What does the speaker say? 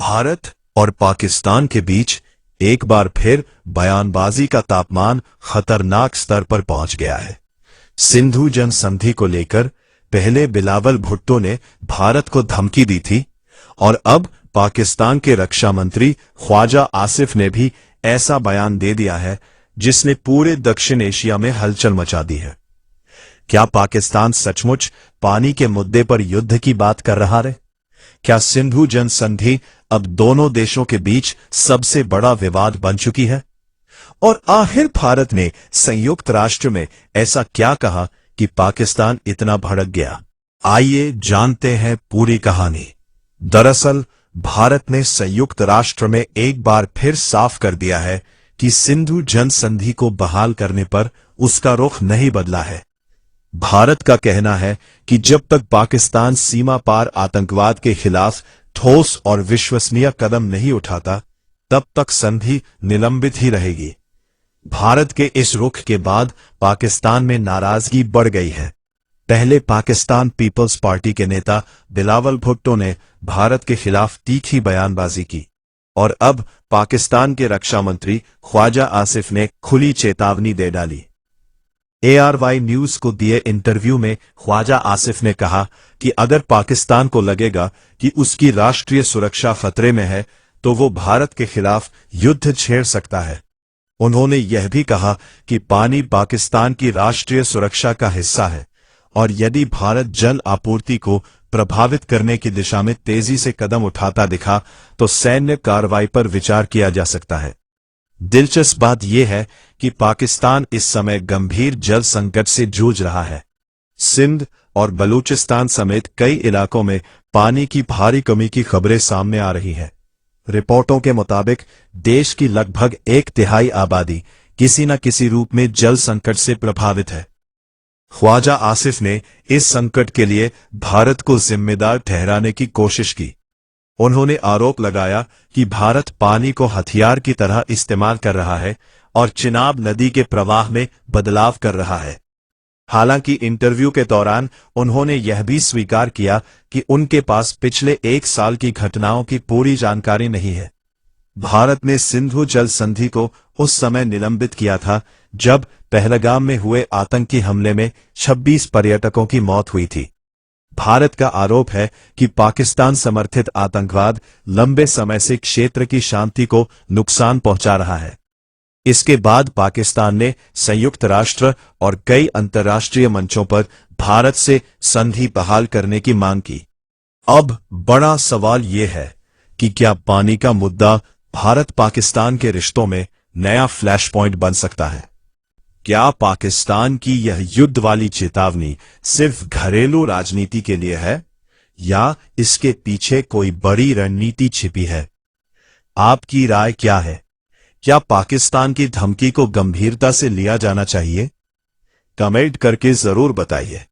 भारत और पाकिस्तान के बीच एक बार फिर बयानबाजी का तापमान खतरनाक स्तर पर पहुंच गया है। सिंधु जन संधि को लेकर पहले बिलावल भुट्टो ने भारत को धमकी दी थी और अब पाकिस्तान के रक्षा मंत्री ख्वाजा आसिफ ने भी ऐसा बयान दे दिया है जिसने पूरे दक्षिण एशिया में हलचल मचा दी है। क्या पाकिस्तान सचमुच पानी के मुद्दे पर युद्ध की बात कर रहा है? क्या सिंधु जन संधि अब दोनों देशों के बीच सबसे बड़ा विवाद बन चुकी है? और आखिर भारत ने संयुक्त राष्ट्र में ऐसा क्या कहा कि पाकिस्तान इतना भड़क गया? आइए जानते हैं पूरी कहानी। दरअसल भारत ने संयुक्त राष्ट्र में एक बार फिर साफ कर दिया है कि सिंधु जन संधि को बहाल करने पर उसका रुख नहीं बदला है। भारत का कहना है कि जब तक पाकिस्तान सीमा पार आतंकवाद के खिलाफ ठोस और विश्वसनीय कदम नहीं उठाता, तब तक संधि निलंबित ही रहेगी। भारत के इस रुख के बाद पाकिस्तान में नाराजगी बढ़ गई है। पहले पाकिस्तान पीपल्स पार्टी के नेता बिलावल भुट्टो ने भारत के खिलाफ तीखी बयानबाजी की और अब पाकिस्तान के रक्षा मंत्री ख्वाजा आसिफ ने खुली चेतावनी दे डाली। ARY न्यूज को दिए इंटरव्यू में ख्वाजा आसिफ ने कहा कि अगर पाकिस्तान को लगेगा कि उसकी राष्ट्रीय सुरक्षा खतरे में है तो वो भारत के खिलाफ युद्ध छेड़ सकता है। उन्होंने यह भी कहा कि पानी पाकिस्तान की राष्ट्रीय सुरक्षा का हिस्सा है और यदि भारत जल आपूर्ति को प्रभावित करने की दिशा में तेजी से कदम उठाता दिखा तो सैन्य कार्रवाई पर विचार किया जा सकता है। दिलचस्प बात यह है कि पाकिस्तान इस समय गंभीर जल संकट से जूझ रहा है। सिंध और बलूचिस्तान समेत कई इलाकों में पानी की भारी कमी की खबरें सामने आ रही हैं। रिपोर्टों के मुताबिक देश की लगभग 1/3 आबादी किसी न किसी रूप में जल संकट से प्रभावित है। ख्वाजा आसिफ ने इस संकट के लिए भारत को जिम्मेदार ठहराने की कोशिश की। उन्होंने आरोप लगाया कि भारत पानी को हथियार की तरह इस्तेमाल कर रहा है और चिनाब नदी के प्रवाह में बदलाव कर रहा है। हालांकि इंटरव्यू के दौरान उन्होंने यह भी स्वीकार किया कि उनके पास पिछले 1 साल की घटनाओं की पूरी जानकारी नहीं है। भारत ने सिंधु जल संधि को उस समय निलंबित किया था जब पहलगाम में हुए आतंकी हमले में 26 पर्यटकों की मौत हुई थी। भारत का आरोप है कि पाकिस्तान समर्थित आतंकवाद लंबे समय से क्षेत्र की शांति को नुकसान पहुंचा रहा है। इसके बाद पाकिस्तान ने संयुक्त राष्ट्र और कई अंतर्राष्ट्रीय मंचों पर भारत से संधि बहाल करने की मांग की। अब बड़ा सवाल यह है कि क्या पानी का मुद्दा भारत पाकिस्तान के रिश्तों में नया फ्लैश पॉइंट बन सकता है? क्या पाकिस्तान की यह युद्ध वाली चेतावनी सिर्फ घरेलू राजनीति के लिए है या इसके पीछे कोई बड़ी रणनीति छिपी है? आपकी राय क्या है? क्या पाकिस्तान की धमकी को गंभीरता से लिया जाना चाहिए? कमेंट करके जरूर बताइए।